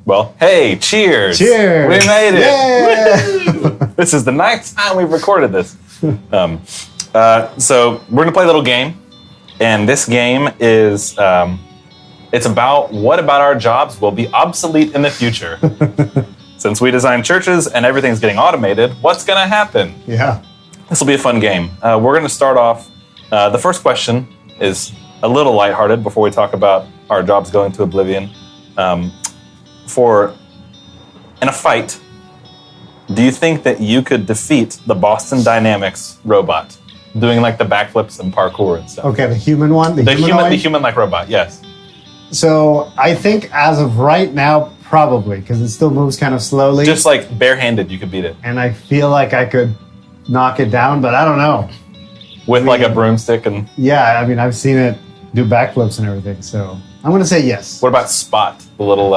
Well, hey, cheers. Cheers. We made it. Yeah. This is the 9th time we've recorded this. So we're going to play a little game. And this game is, it's about what about our jobs will be obsolete in the future. Since we design churches and everything's getting automated, what's going to happen? Yeah. This will be a fun game. We're going to start off. The first question is a little lighthearted before we talk about our jobs going to oblivion. In a fight, do you think that you could defeat the Boston Dynamics robot doing like the backflips and parkour and stuff? Okay, the human one? The human like robot, yes. So I think as of right now, probably, because it still moves kind of slowly. Just like barehanded, you could beat it. And I feel like I could knock it down, but I don't know. With like a broomstick and... Yeah, I mean, I've seen it do backflips and everything, so I'm going to say yes. What about Spot, the little...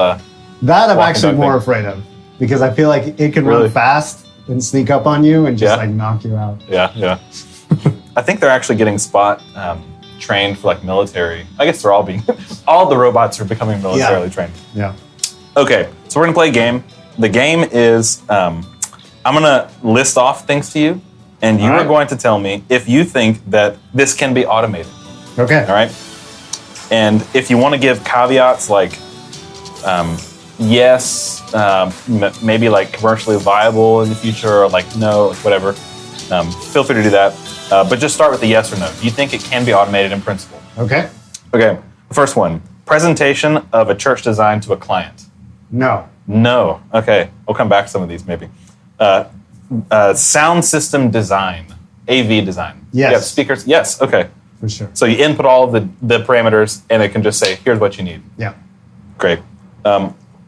that I'm actually more afraid of, because I feel like it can run fast and sneak up on you and just like knock you out. Yeah. I think they're actually getting Spot trained for like military. I guess they're all being... all the robots are becoming militarily trained. Yeah. Okay, so we're going to play a game. The game is... I'm going to list off things to you, and you are going to tell me if you think that this can be automated. Okay. All right? And if you want to give caveats like... yes, maybe like commercially viable in the future, or like no, like whatever. Feel free to do that. But just start with the yes or no. Do you think it can be automated in principle? Okay. Okay. First one. Presentation of a church design to a client. No. No. Okay. We'll come back to some of these maybe. Sound system design. AV design. Yes. You have speakers? Yes. Okay. For sure. So you input all of the parameters, and it can just say, here's what you need. Yeah. Great.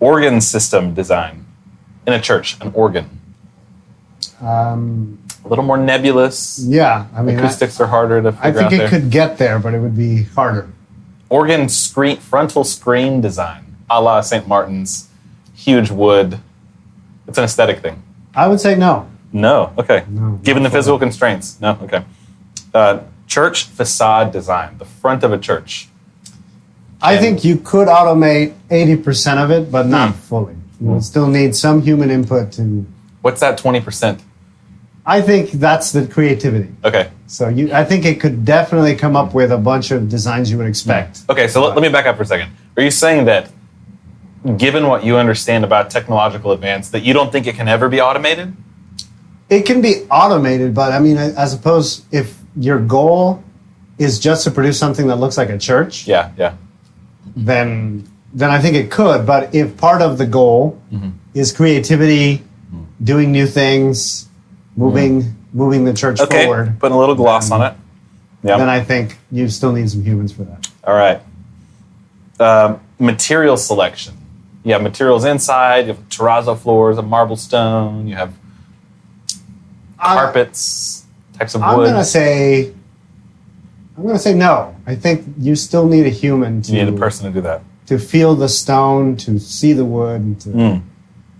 Organ system design in a church, an organ. A little more nebulous. Yeah, I mean, acoustics are harder to figure out. I think it could get there, but it would be harder. Organ screen, frontal screen design, a la St. Martin's, huge wood. It's an aesthetic thing. I would say no. No. Okay. No, given the physical constraints. No. Okay. Church facade design, the front of a church. I think you could automate 80% of it, but not fully. You would still need some human input to... What's that 20%? I think that's the creativity. Okay. So I think it could definitely come up with a bunch of designs you would expect. Okay, so let me back up for a second. Are you saying that, given what you understand about technological advance, that you don't think it can ever be automated? It can be automated, but I mean, I suppose if your goal is just to produce something that looks like a church... Yeah. Then I think it could. But if part of the goal is creativity, doing new things, moving the church forward, putting a little gloss on it, then I think you still need some humans for that. All right. Material selection. You have materials inside. You have terrazzo floors, a marble stone. You have carpets, types of wood. I'm gonna say no. I think you still need a human to... You need a person to do that. To feel the stone, to see the wood, and to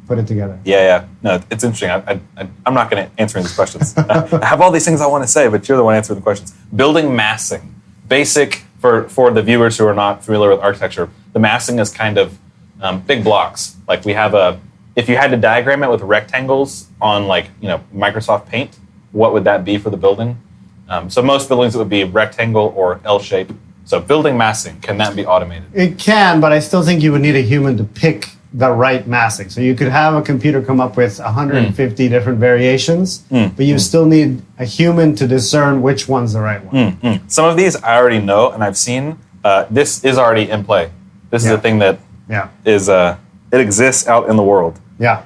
put it together. Yeah. No, it's interesting. I'm not going to answer these questions. I have all these things I want to say, but you're the one answering the questions. Building massing. Basic, for the viewers who are not familiar with architecture, the massing is kind of big blocks. Like we have if you had to diagram it with rectangles on Microsoft Paint, what would that be for the building? So most buildings, it would be rectangle or L shape. So building massing, can that be automated? It can, but I still think you would need a human to pick the right massing. So you could have a computer come up with 150 different variations, but you still need a human to discern which one's the right one. Some of these I already know and I've seen. This is already in play. This is a thing that is it exists out in the world. Yeah.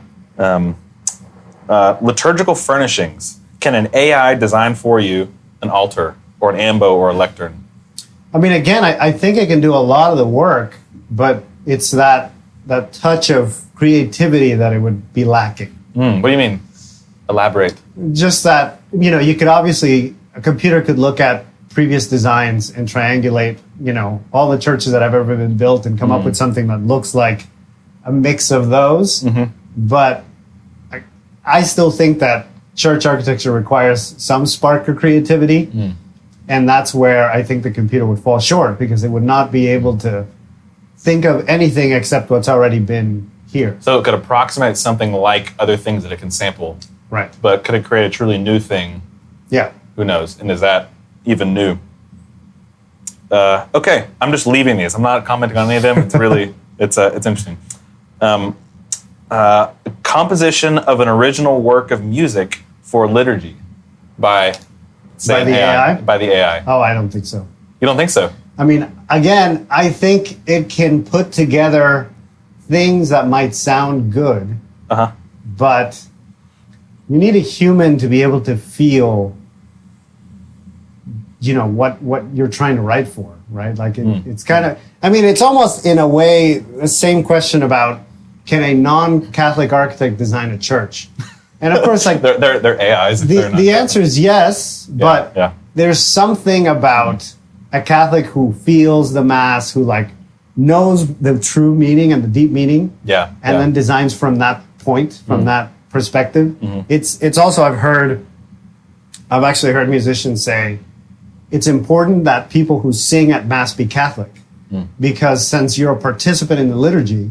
Liturgical furnishings. Can an AI design for you an altar or an ambo or a lectern? I mean, again, I think it can do a lot of the work, but it's that touch of creativity that it would be lacking. What do you mean? Elaborate. Just that, you could obviously, a computer could look at previous designs and triangulate, all the churches that have ever been built and come up with something that looks like a mix of those. But I still think that church architecture requires some spark of creativity. And that's where I think the computer would fall short, because it would not be able to think of anything except what's already been here. So it could approximate something like other things that it can sample, Right. but could it create a truly new thing? Yeah. Who knows? And is that even new? Okay, I'm just leaving these. I'm not commenting on any of them. It's really, it's interesting. Composition of an original work of music for liturgy by, say, By the AI? By the AI. Oh, I don't think so. You don't think so? I mean, again, I think it can put together things that might sound good, but you need a human to be able to feel, what you're trying to write for, right? Like it's kind of, I mean, it's almost in a way the same question about, can a non-Catholic architect design a church? And of course, like they're AIs. the answer is yes, but there's something about a Catholic who feels the Mass, who like knows the true meaning and the deep meaning, and then designs from that point, from that perspective. It's also I've actually heard musicians say it's important that people who sing at Mass be Catholic, because since you're a participant in the liturgy,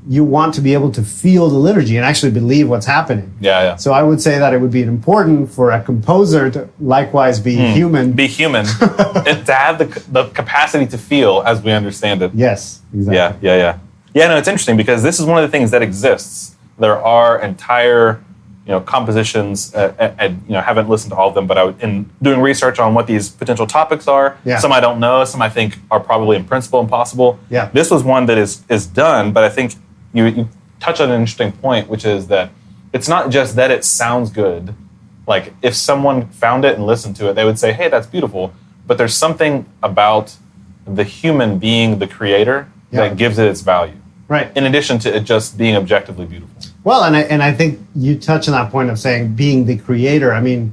you want to be able to feel the liturgy and actually believe what's happening. So I would say that it would be important for a composer to likewise be human. Be human. And to have the capacity to feel as we understand it. Yes, exactly. Yeah, no, it's interesting because this is one of the things that exists. There are entire, compositions, haven't listened to all of them, but in doing research on what these potential topics are, some I don't know, some I think are probably in principle impossible. This was one that is done, but I think you touch on an interesting point, which is that it's not just that it sounds good. Like, if someone found it and listened to it, they would say, hey, that's beautiful. But there's something about the human being the creator that gives it its value. Right. In addition to it just being objectively beautiful. Well, and I think you touch on that point of saying being the creator. I mean,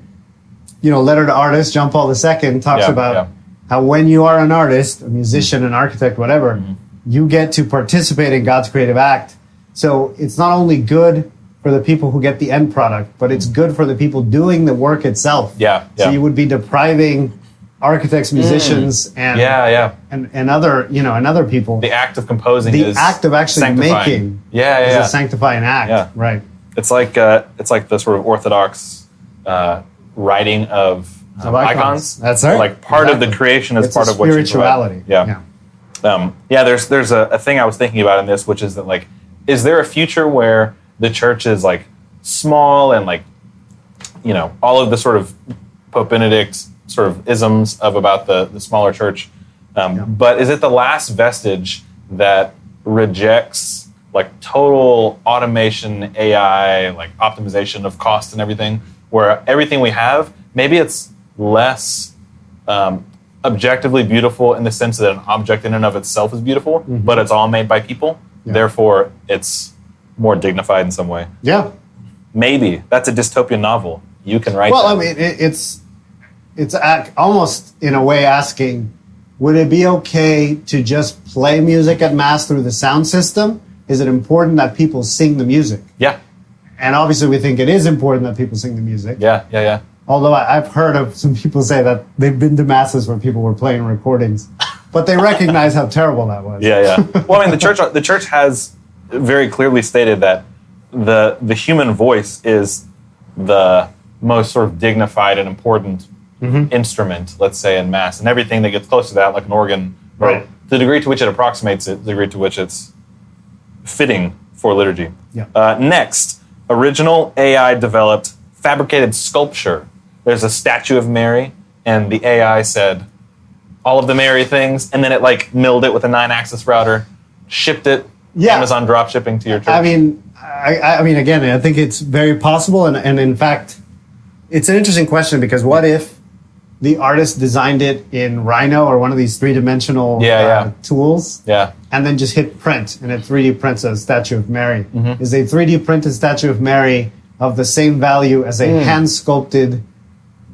Letter to Artists, John Paul II talks about how when you are an artist, a musician, an architect, whatever, you get to participate in God's creative act. So it's not only good for the people who get the end product, but it's good for the people doing the work itself. So you would be depriving architects, musicians, and other and other people. The act of composing the act of actually sanctifying. Making is a sanctifying act. Right. It's like the sort of Orthodox writing of icons. That's right. Like part of the creation is part of what spirituality. There's a thing I was thinking about in this, which is that, like, is there a future where the church is like small and like, all of the sort of Pope Benedict's sort of isms about the smaller church, but is it the last vestige that rejects like total automation, AI, like optimization of cost and everything, where everything we have, maybe it's less objectively beautiful in the sense that an object in and of itself is beautiful, but it's all made by people. Therefore, it's more dignified in some way. Maybe that's a dystopian novel. You can write. Well, I mean, it's almost in a way asking, would it be okay to just play music at Mass through the sound system? Is it important that people sing the music? And obviously, we think it is important that people sing the music. Although I've heard of some people say that they've been to Masses where people were playing recordings, but they recognize how terrible that was. Well, I mean, the church has very clearly stated that the human voice is the most sort of dignified and important instrument, let's say, in Mass, and everything that gets close to that, like an organ, right, the degree to which it approximates it, the degree to which it's fitting for liturgy. Next, original AI-developed fabricated sculpture. There's a statue of Mary, and the AI said all of the Mary things, and then it like milled it with a 9-axis router, shipped it, Amazon drop shipping to your church. I mean, again, I think it's very possible, and in fact, it's an interesting question, because what if the artist designed it in Rhino or one of these three-dimensional tools, and then just hit print, and it 3D prints a statue of Mary? Is a 3D printed statue of Mary of the same value as a hand-sculpted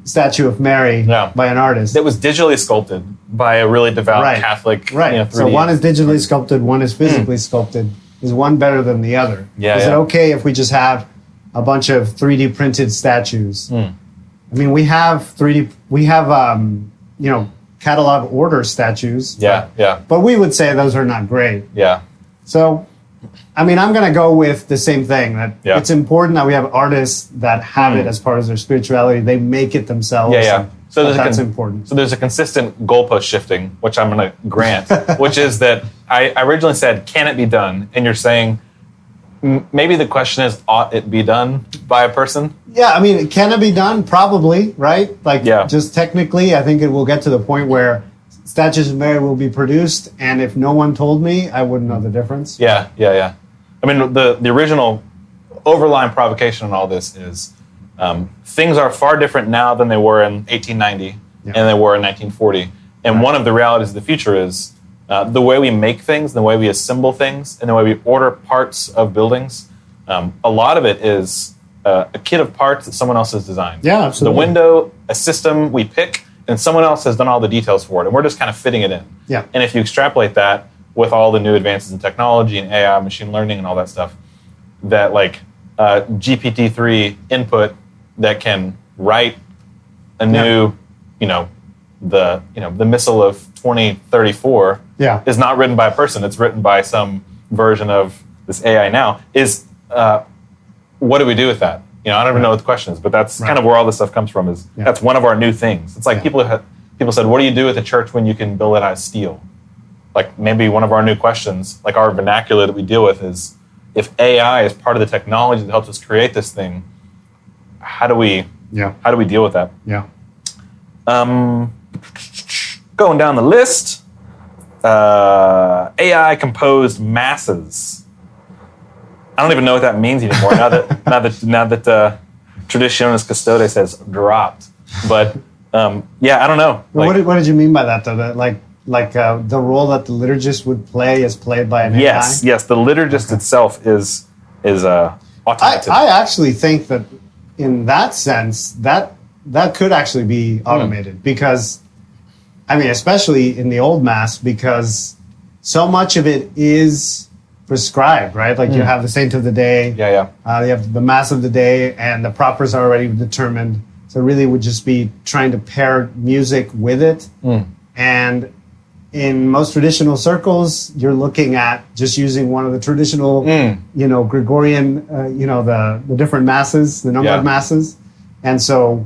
statue of Mary by an artist? That was digitally sculpted by a really devout Catholic. So one is digitally sculpted, one is physically sculpted. Is one better than the other? Is it okay if we just have a bunch of 3D printed statues? I mean, we have catalog order statues. But we would say those are not great. So, I mean, I'm going to go with the same thing, that it's important that we have artists that have it as part of their spirituality. They make it themselves. Yeah. So that's important. So there's a consistent goalpost shifting, which I'm going to grant, which is that I originally said, can it be done? And you're saying, maybe the question is, ought it be done by a person? Yeah, I mean, can it be done? Probably, right? Like, just technically, I think it will get to the point where statues of Mary will be produced, and if no one told me, I wouldn't know the difference. Yeah. I mean, the original overlying provocation in all this is things are far different now than they were in 1890 and they were in 1940. And one of the realities of the future is the way we make things, the way we assemble things, and the way we order parts of buildings. A lot of it is a kit of parts that someone else has designed. Yeah, absolutely. The window, a system we pick, and someone else has done all the details for it, and we're just kind of fitting it in. Yeah. And if you extrapolate that with all the new advances in technology and AI, machine learning, and all that stuff, that like GPT-3 input that can write a new, the missile of 2034 is not written by a person. It's written by some version of this AI now. Is what do we do with that? I don't even know what the question is, but that's kind of where all this stuff comes from. That's one of our new things. It's like people said, what do you do with a church when you can build it out of steel? Like maybe one of our new questions, like our vernacular that we deal with, is if AI is part of the technology that helps us create this thing, how do we deal with that? Yeah. Going down the list, AI composed masses. I don't even know what that means anymore. now that Traditionis Custodes has dropped, but I don't know. What did you mean by that though? That like the role that the liturgist would play is played by an AI? Yes. The liturgist itself is automated. I actually think that in that sense that could actually be automated because, I mean, especially in the old Mass, because so much of it is prescribed, right? Like you have the saint of the day. You have the Mass of the day, and the propers are already determined. So really would just be trying to pair music with it. And in most traditional circles, you're looking at just using one of the traditional, Gregorian, the different masses, the number of masses. And so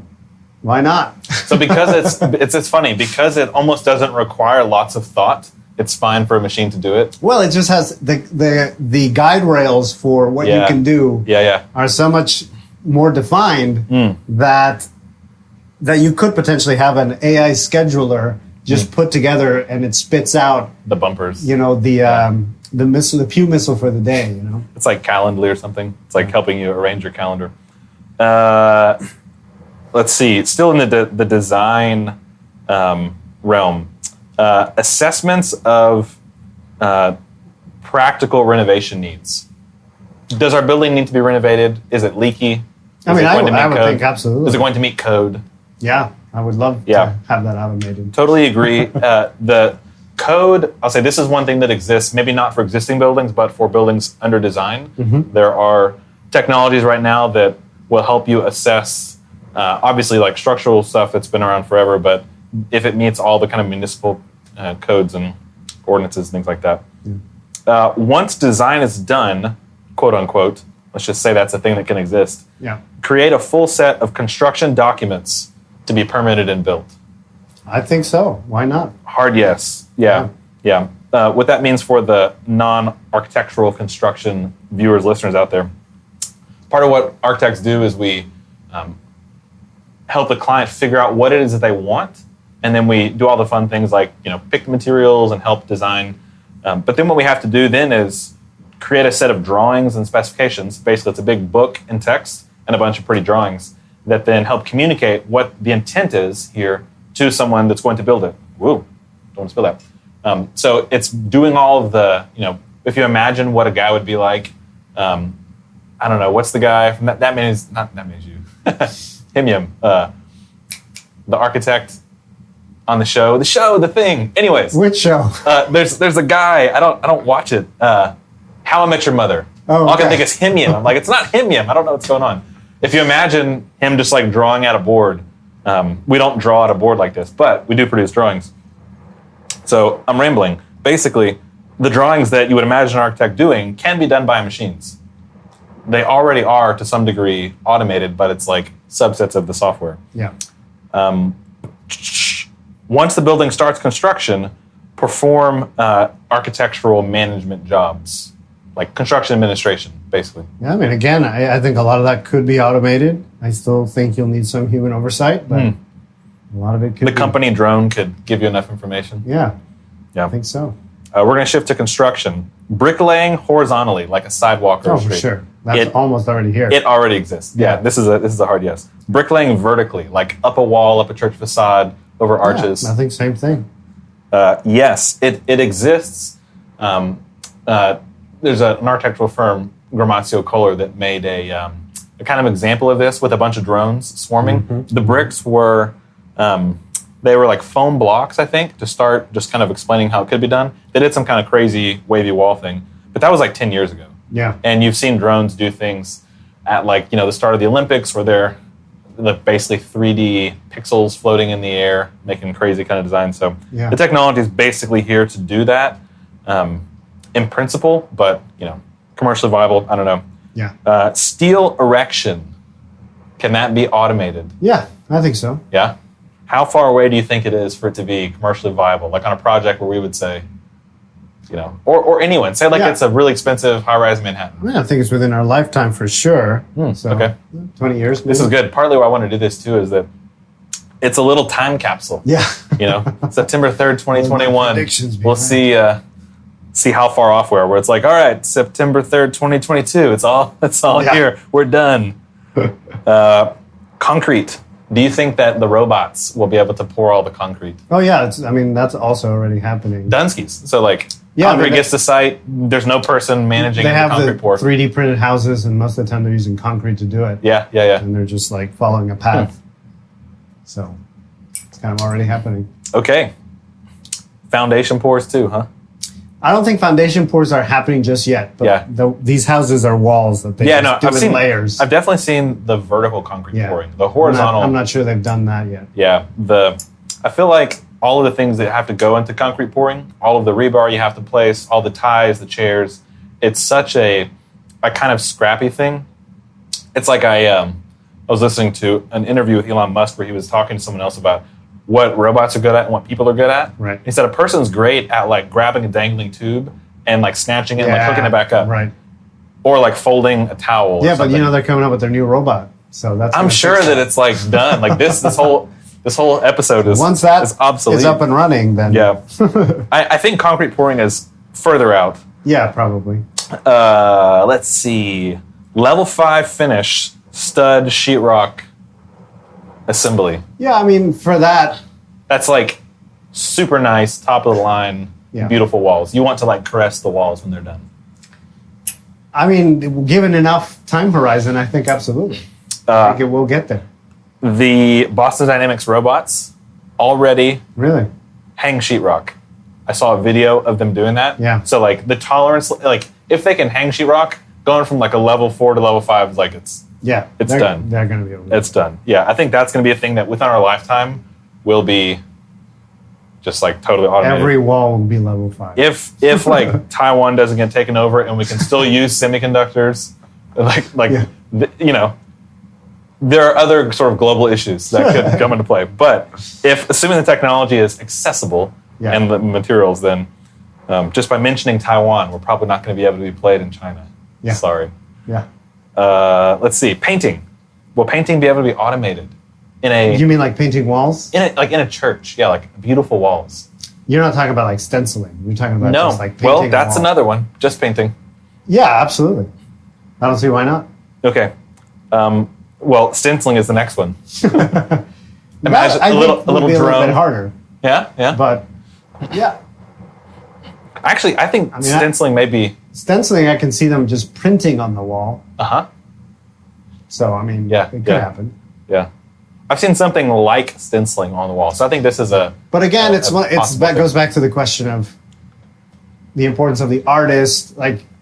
why not? So because it's funny, because it almost doesn't require lots of thought, it's fine for a machine to do it. Well, it just has the guide rails for what you can do are so much more defined that you could potentially have an AI scheduler just put together and it spits out the bumpers. The missile, the pew missile for the day. It's like Calendly or something. It's like helping you arrange your calendar. Let's see. Still in the design realm, assessments of practical renovation needs. Does our building need to be renovated? Is it leaky? I would think absolutely. Is it going to meet code? Yeah, I would love to have that automated. Totally agree. The code, I'll say this is one thing that exists, maybe not for existing buildings, but for buildings under design. There are technologies right now that will help you assess, obviously like structural stuff that's been around forever, but if it meets all the kind of municipal codes and ordinances, things like that. Once design is done, quote unquote, let's just say that's a thing that can exist. Create a full set of construction documents to be permitted and built. I think so. Why not? Hard yes. Yeah. What that means for the non-architectural construction viewers, listeners out there, part of what architects do is we help the client figure out what it is that they want, and then we do all the fun things like pick the materials and help design. But then what we have to do then is create a set of drawings and specifications. Basically, it's a big book in text and a bunch of pretty drawings that then help communicate what the intent is here to someone that's going to build it. Woo, don't want to spill that. So it's doing all of the, if you imagine what a guy would be like, I don't know, what's the guy from that means you, Himium, the architect on the show, the thing. Anyways. Which show? There's a guy, I don't watch it, How I Met Your Mother. Oh, okay. All I can think is Himium. I'm like, it's not Himium. I don't know what's going on. If you imagine him just like drawing out a board, we don't draw out a board like this, but we do produce drawings. So I'm rambling. Basically, the drawings that you would imagine an architect doing can be done by machines. They already are, to some degree, automated, but it's like subsets of the software. Yeah. Once the building starts construction, perform architectural management jobs, like construction administration, basically. Yeah, I mean, again, I think a lot of that could be automated. I still think you'll need some human oversight, but a lot of it could The company drone could give you enough information. Yeah, Yeah. I think so. We're going to shift to construction. Bricklaying horizontally, like a sidewalk or a Oh, for street. sure. That's almost already here. It already exists. Yeah, this is a hard yes. Bricklaying vertically, like up a wall, up a church facade, over arches. I think same thing. Yes, it exists. There's an architectural firm, Gramazio Kohler, that made a kind of example of this with a bunch of drones swarming. The bricks were, they were like foam blocks, I think, to start just kind of explaining how it could be done. They did some kind of crazy wavy wall thing, but that was like 10 years ago. Yeah. And you've seen drones do things at like, the start of the Olympics where they're basically 3D pixels floating in the air, making crazy kind of designs. So the technology is basically here to do that in principle, but, commercially viable, I don't know. Yeah. Steel erection, can that be automated? Yeah, I think so. Yeah? How far away do you think it is for it to be commercially viable? Like on a project where we would say, or anyone, say it's a really expensive high-rise Manhattan. I think it's within our lifetime for sure. So, okay. 20 years maybe. This is good. Partly why I want to do this too is that it's a little time capsule. Yeah. September 3rd, 2021. We'll see how far off we are, where it's like, all right, September 3rd, 2022. It's all here. We're done. Concrete. Do you think that the robots will be able to pour all the concrete? Oh, yeah. That's also already happening. Dunskies. So, concrete gets to site. There's no person managing the concrete pour. They have the 3D printed houses, and most of the time they're using concrete to do it. Yeah. And they're just, following a path. So, it's kind of already happening. Okay. Foundation pours too, huh? I don't think foundation pours are happening just yet. But these houses are walls that they do in layers. I've definitely seen the vertical concrete pouring. The horizontal. I'm not sure they've done that yet. Yeah. I feel like all of the things that have to go into concrete pouring, all of the rebar you have to place, all the ties, the chairs, it's such a kind of scrappy thing. It's like I was listening to an interview with Elon Musk where he was talking to someone else about what robots are good at and what people are good at. Right. He said a person's great at grabbing a dangling tube and snatching it and hooking it back up. Right. Or folding a towel. Yeah, but they're coming up with their new robot. So that's I'm sure that it's done. This whole episode is once that is obsolete. Is up and running, then I think concrete pouring is further out. Yeah, probably. Let's see. Level 5 finish, stud, sheetrock, assembly. Yeah, I mean, for that... That's super nice, top of the line, beautiful walls. You want to caress the walls when they're done. I mean, given enough time horizon, I think absolutely. I think it will get there. The Boston Dynamics robots already hang sheetrock. I saw a video of them doing that. Yeah. So the tolerance, if they can hang sheetrock, going from a level 4 to level 5 is it's done. They're going to be able to. It's done. Yeah, I think that's going to be a thing that within our lifetime will be just totally automated. Every wall will be level 5. If Taiwan doesn't get taken over and we can still use semiconductors, there are other sort of global issues that could come into play. But assuming the technology is accessible and the materials, then just by mentioning Taiwan, we're probably not going to be able to be played in China. Yeah. Sorry. Yeah. Let's see. Painting. Will painting be able to be automated? You mean painting walls? In a church. Yeah, beautiful walls. You're not talking about stenciling. You're talking about just painting. Well, that's another one. Just painting. Yeah, absolutely. I don't see why not. Okay. Well, stenciling is the next one. Imagine a little drone. A little bit harder. Yeah. But yeah. Actually, I think stenciling may be. Stenciling, I can see them just printing on the wall. So it could happen. Yeah. I've seen something like stenciling on the wall. So I think this is a. But again, that goes back to the question of the importance of the artist.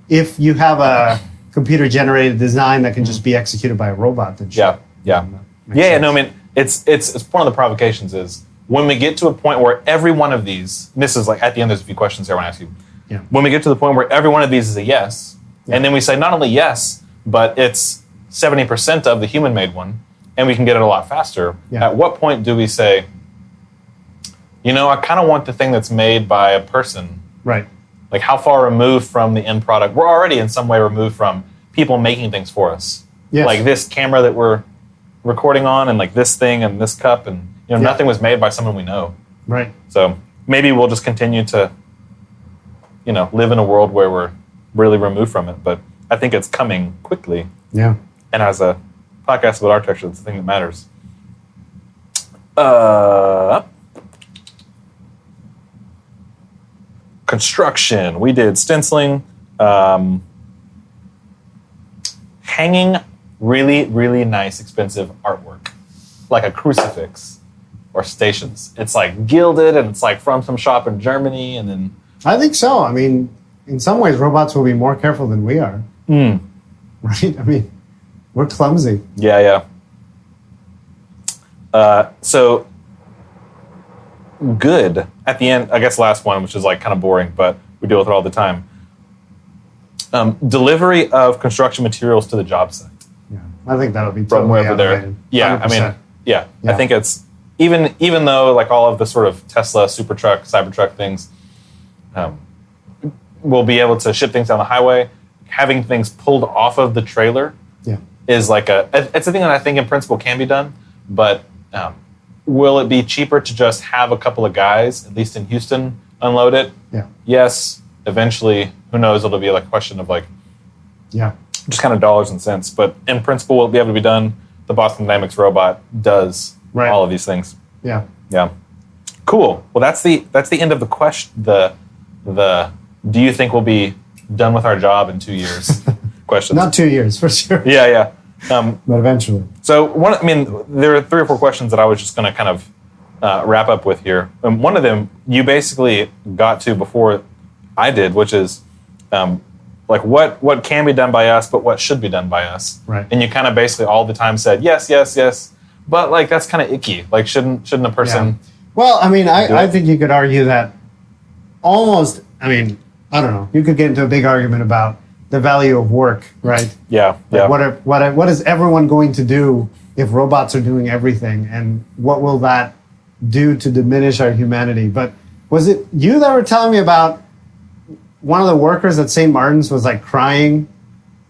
If you have a computer-generated design that can just be executed by a robot, then sure. Yeah. No, I mean, it's one of the provocations is when we get to a point where every one of these, and this is at the end, there's a few questions here I want to ask you. Yeah. When we get to the point where every one of these is a yes, and then we say not only yes, but it's 70% of the human-made one, and we can get it a lot faster, at what point do we say, I kind of want the thing that's made by a person? Right. Like, how far removed from the end product? We're already in some way removed from people making things for us. Yes. Like this camera that we're recording on, and like this thing and this cup, and nothing was made by someone we know. Right. So maybe we'll just continue to, live in a world where we're really removed from it. But I think it's coming quickly. Yeah. And as a podcast about architecture, it's the thing that matters. Construction. We did stenciling, hanging really, really nice, expensive artwork, like a crucifix or stations. It's like gilded, and it's like from some shop in Germany, and then... I think so. I mean, in some ways, robots will be more careful than we are. Right? I mean, we're clumsy. Yeah. So, good. At the end, I guess last one, which is like kind of boring, but we deal with it all the time. Delivery of construction materials to the job site. Yeah, I think that'll be From totally wherever they're... outdated. Yeah, 100%. I mean, I think it's... Even though like all of the sort of Tesla, Supertruck, Cybertruck things will be able to ship things down the highway, having things pulled off of the trailer is like it's a thing that I think in principle can be done, but will it be cheaper to just have a couple of guys, at least in Houston, unload it? Yeah. Yes. Eventually, who knows? It'll be like a question of like, just kind of dollars and cents. But in principle, will it be able to be done? The Boston Dynamics robot does all of these things. Yeah. Cool. Well, that's the end of the question. The do you think we'll be done with our job in 2 years? Questions. Not 2 years, for sure. Yeah. But eventually. So there are 3 or 4 questions that I was just going to kind of wrap up with here. And one of them you basically got to before I did, which is like what can be done by us, but what should be done by us. Right. And you kind of basically all the time said yes, but like that's kind of icky. Like shouldn't a person? Yeah. Well, I mean, I think you could argue that almost. I mean, I don't know. You could get into a big argument about the value of work, right? Yeah. What is everyone going to do if robots are doing everything, and what will that do to diminish our humanity? But was it you that were telling me about one of the workers at St. Martin's was like crying?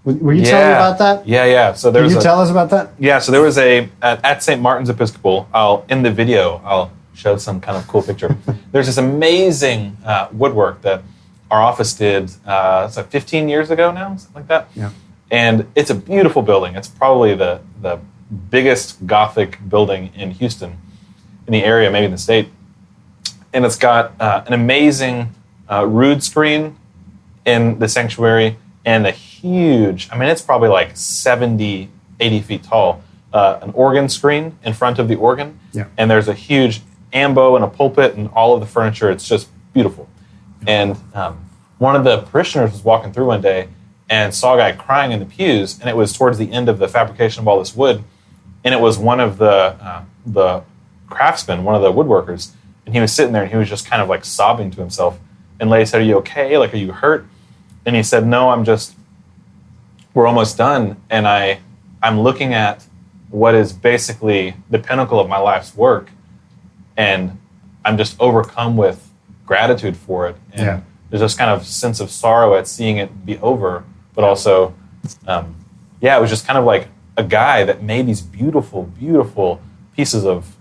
Were you telling me about that? Yeah. So Can you tell us about that? Yeah. So there was at St. Martin's Episcopal. In the video, I'll show some kind of cool picture. There's this amazing woodwork that our office did. It's like 15 years ago now, something like that. Yeah. And it's a beautiful building. It's probably the biggest Gothic building in Houston, in the area, maybe in the state. And it's got an amazing rood screen in the sanctuary, and a huge, it's probably like 70, 80 feet tall, an organ screen in front of the organ. Yeah. And there's a huge ambo and a pulpit and all of the furniture. It's just beautiful. And one of the parishioners was walking through one day and saw a guy crying in the pews, and it was towards the end of the fabrication of all this wood, and it was one of the craftsmen, one of the woodworkers, and he was sitting there and he was just kind of like sobbing to himself. And Lady said, "Are you okay? Like, are you hurt?" And he said, "No, we're almost done, and I'm looking at what is basically the pinnacle of my life's work, and I'm just overcome with gratitude for it." And there's this kind of sense of sorrow at seeing it be over, but also, it was just kind of like a guy that made these beautiful, beautiful pieces of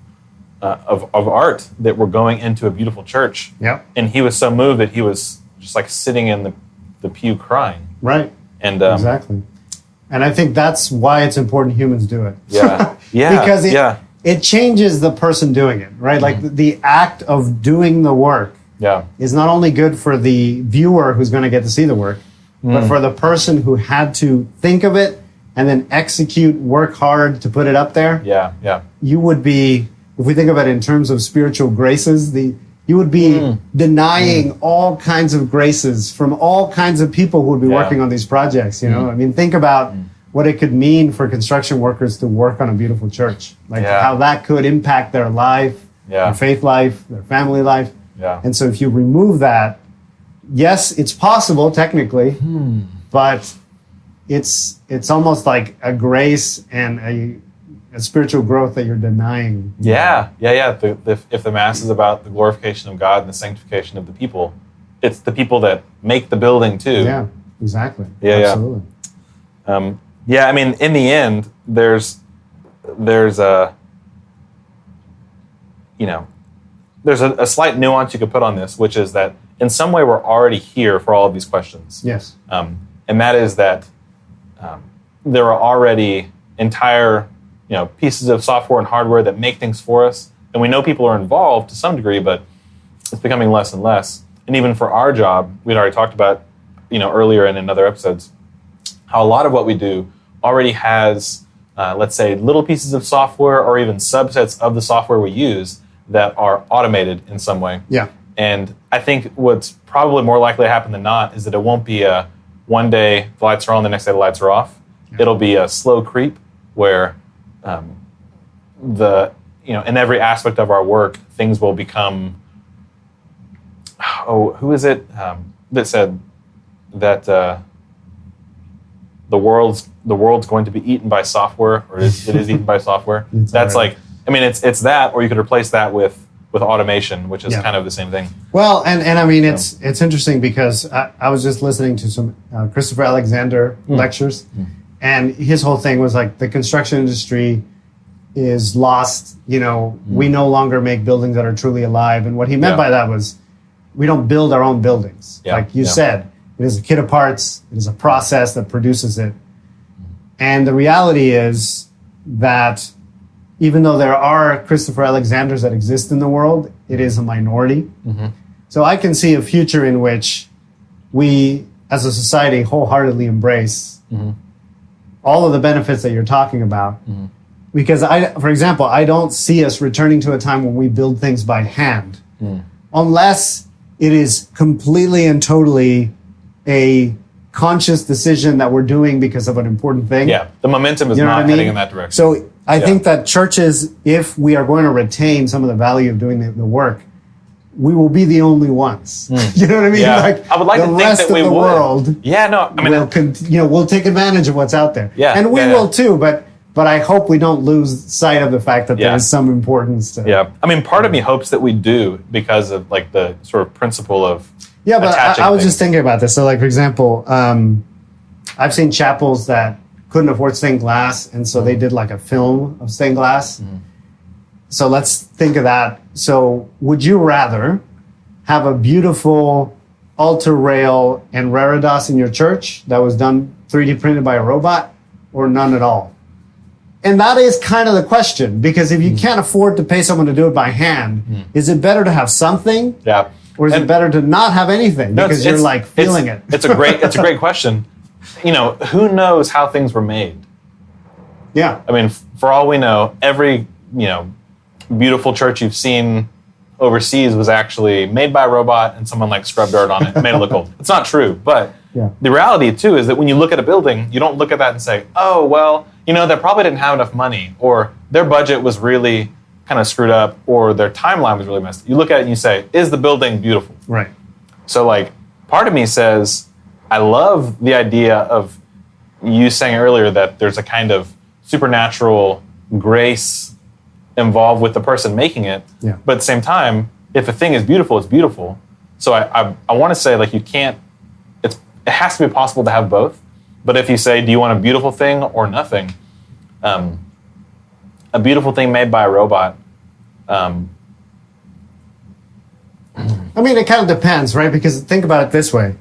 art that were going into a beautiful church. Yeah. And he was so moved that he was just like sitting in the pew crying. Right. And exactly. And I think that's why it's important humans do it. Yeah. Because it changes the person doing it, right? Mm-hmm. Like the act of doing the work is not only good for the viewer who's going to get to see the work, but for the person who had to think of it and then execute, work hard to put it up there. Yeah. You would be, if we think of it in terms of spiritual graces, you would be denying all kinds of graces from all kinds of people who would be working on these projects. You know, I mean, think about what it could mean for construction workers to work on a beautiful church, like how that could impact their life, their faith life, their family life. Yeah. And so if you remove that, yes, it's possible technically, but it's almost like a grace and a spiritual growth that you're denying. Yeah. If the Mass is about the glorification of God and the sanctification of the people, it's the people that make the building too. Yeah, exactly. Yeah, absolutely. Yeah. I mean, in the end, there's a slight nuance you could put on this, which is that in some way we're already here for all of these questions. Yes. And that is that there are already entire pieces of software and hardware that make things for us. And we know people are involved to some degree, but it's becoming less and less. And even for our job, we'd already talked about, earlier and in other episodes, how a lot of what we do already has, let's say, little pieces of software or even subsets of the software we use that are automated in some way. Yeah. And I think what's probably more likely to happen than not is that it won't be a one day the lights are on, the next day the lights are off. Yeah. It'll be a slow creep where in every aspect of our work, things will become. Who is it that said that the world's going to be eaten by software, or it is eaten by software? That's right. It's that, or you could replace that with automation, which is kind of the same thing. Well, and I mean, it's interesting because I was just listening to some Christopher Alexander lectures, and his whole thing was like the construction industry is lost. We no longer make buildings that are truly alive. And what he meant by that was we don't build our own buildings. Yeah. Like you said, it is a kit of parts. It is a process that produces it. And the reality is that even though there are Christopher Alexanders that exist in the world, it is a minority. Mm-hmm. So I can see a future in which we, as a society, wholeheartedly embrace all of the benefits that you're talking about. Mm-hmm. Because, for example, I don't see us returning to a time when we build things by hand, unless it is completely and totally a conscious decision that we're doing because of an important thing. Yeah, the momentum is not heading in that direction. So I think that churches, if we are going to retain some of the value of doing the work, we will be the only ones. You know what I mean? Yeah. Like, I would like to think that we would. The rest of the world will take advantage of what's out there. Yeah, and we will too, but I hope we don't lose sight of the fact that there is some importance to it. Yeah. I mean, part of me hopes that we do because of like the sort of principle of but I was just thinking about this. So like, for example, I've seen chapels that couldn't afford stained glass, and so they did like a film of stained glass. Mm-hmm. So let's think of that. So would you rather have a beautiful altar rail and reredos in your church that was done 3D printed by a robot, or none at all? And that is kind of the question, because if you can't afford to pay someone to do it by hand, is it better to have something? Yeah. Or is it better to not have anything because you're like feeling it? It's a great question. Who knows how things were made? Yeah. I mean, for all we know, every, beautiful church you've seen overseas was actually made by a robot and someone like scrubbed dirt on it and made it look old. It's not true, but the reality too is that when you look at a building, you don't look at that and say, oh, well, they probably didn't have enough money, or their budget was really kind of screwed up, or their timeline was really messed up. You look at it and you say, is the building beautiful? Right. So like, part of me says, I love the idea of you saying earlier that there's a kind of supernatural grace involved with the person making it. Yeah. But at the same time, if a thing is beautiful, it's beautiful. So I want to say, like, you can't, it has to be possible to have both. But if you say, do you want a beautiful thing or nothing? A beautiful thing made by a robot. I mean, it kind of depends, right? Because think about it this way.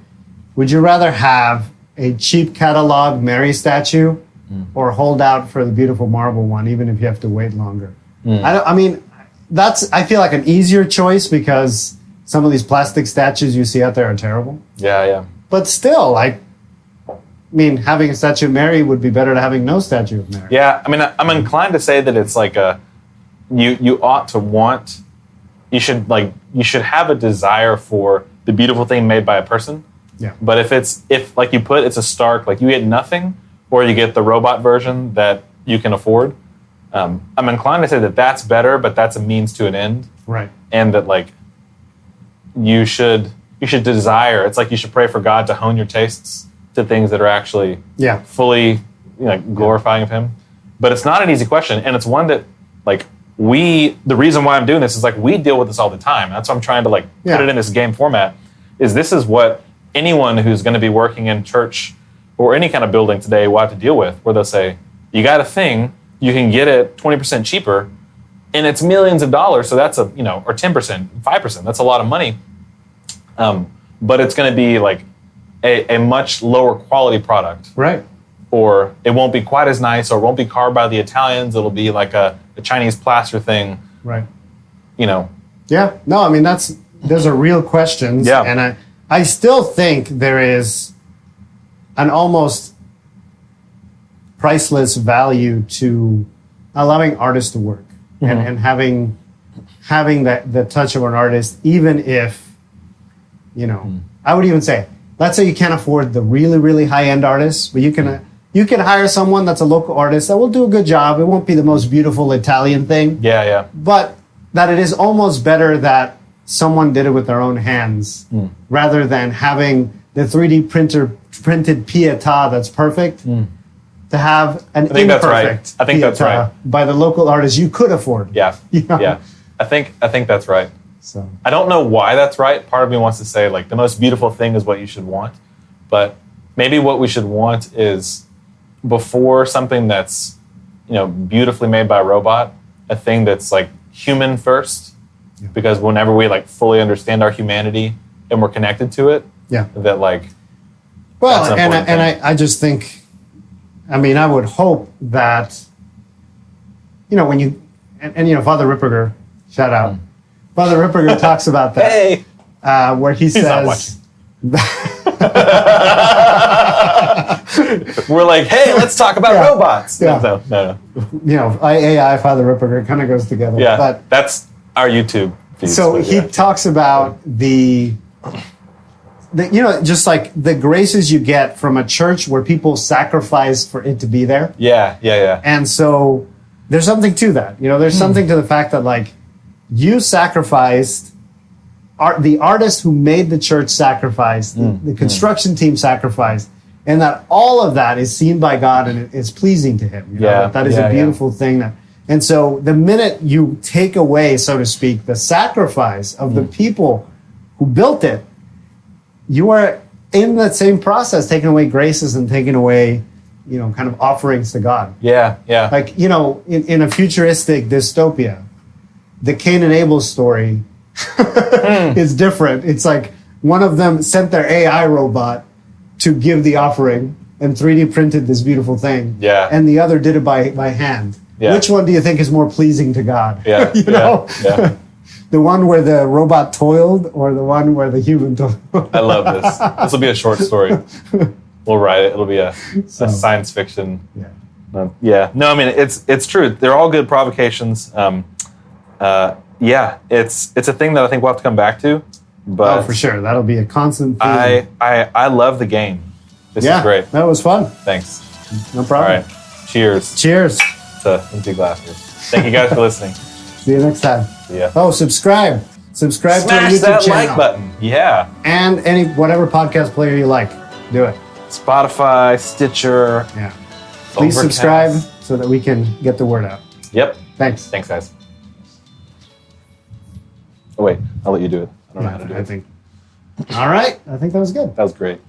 Would you rather have a cheap catalog Mary statue or hold out for the beautiful marble one, even if you have to wait longer? I feel like an easier choice because some of these plastic statues you see out there are terrible. Yeah. But still, having a statue of Mary would be better than having no statue of Mary. Yeah, I'm inclined to say that it's like you ought to want, you should have a desire for the beautiful thing made by a person. Yeah. But if like you put, it's a stark, like you get nothing, or you get the robot version that you can afford. I'm inclined to say that that's better, but that's a means to an end. Right. And that like you should, you should desire. It's like you should pray for God to hone your tastes to things that are actually fully glorifying of Him. But it's not an easy question, and it's one that like the reason why I'm doing this is like we deal with this all the time. That's why I'm trying to put it in this game format. This is what anyone who's going to be working in church or any kind of building today will have to deal with, where they'll say, you got a thing, you can get it 20% cheaper, and it's millions of dollars, so that's or 10%, 5%, that's a lot of money. But it's going to be like a much lower quality product. Right. Or it won't be quite as nice, or it won't be carved by the Italians, it'll be like a Chinese plaster thing. Right. Yeah, no, I mean, those are real questions. Yeah. And I still think there is an almost priceless value to allowing artists to work and having the touch of an artist, even if, I would even say, let's say you can't afford the really, really high-end artists, but you can hire someone that's a local artist that will do a good job. It won't be the most beautiful Italian thing. Yeah. But that it is almost better that someone did it with their own hands rather than having the 3D printed pietà that's perfect to have an imperfect I think that's right. by the local artist you could afford. Yeah. Yeah. I think that's right. So I don't know why that's right. Part of me wants to say the most beautiful thing is what you should want, but maybe what we should want is before something that's beautifully made by a robot, a thing that's human first, because whenever we fully understand our humanity and we're connected to it, that well, and I just think, I mean, I would hope that when you and Father Ripperger, shout out. Father Ripperger talks about that. Hey! Where he says... We're like, hey, let's talk about robots. Yeah. No. AI, Father Ripperger kind of goes together. Yeah, but that's our YouTube feed. So he talks about the just the graces you get from a church where people sacrifice for it to be there. Yeah. And so there's something to that. There's something to the fact that you sacrificed, the artist who made the church sacrificed, the construction team sacrificed, and that all of that is seen by God and it's pleasing to Him. That is a beautiful thing. And so the minute you take away, so to speak, the sacrifice of the people who built it, you are in that same process taking away graces and taking away, kind of offerings to God. Yeah. In a futuristic dystopia, the Cain and Abel story is different. It's one of them sent their AI robot to give the offering and 3D printed this beautiful thing. Yeah. And the other did it by hand. Yeah. Which one do you think is more pleasing to God? Yeah. Yeah. The one where the robot toiled or the one where the human toiled? I love this. This will be a short story. We'll write it. It'll be a science fiction. Yeah. No, I mean, it's true. They're all good provocations. It's a thing that I think we'll have to come back to. But for sure. That'll be a constant theme. I love the game. This is great. That was fun. Thanks. No problem. All right. Cheers. Cheers. To empty glasses. Thank you guys for listening. See you next time. Yeah. Oh, subscribe. Subscribe to our Smash YouTube that channel. like button. Yeah. And whatever podcast player you like. Do it. Spotify, Stitcher. Yeah. Please Overcast. subscribe so that we can get the word out. Yep. Thanks. Thanks, guys. Oh, wait. I'll let you do it. I don't know how to do it. All right. I think that was good. That was great.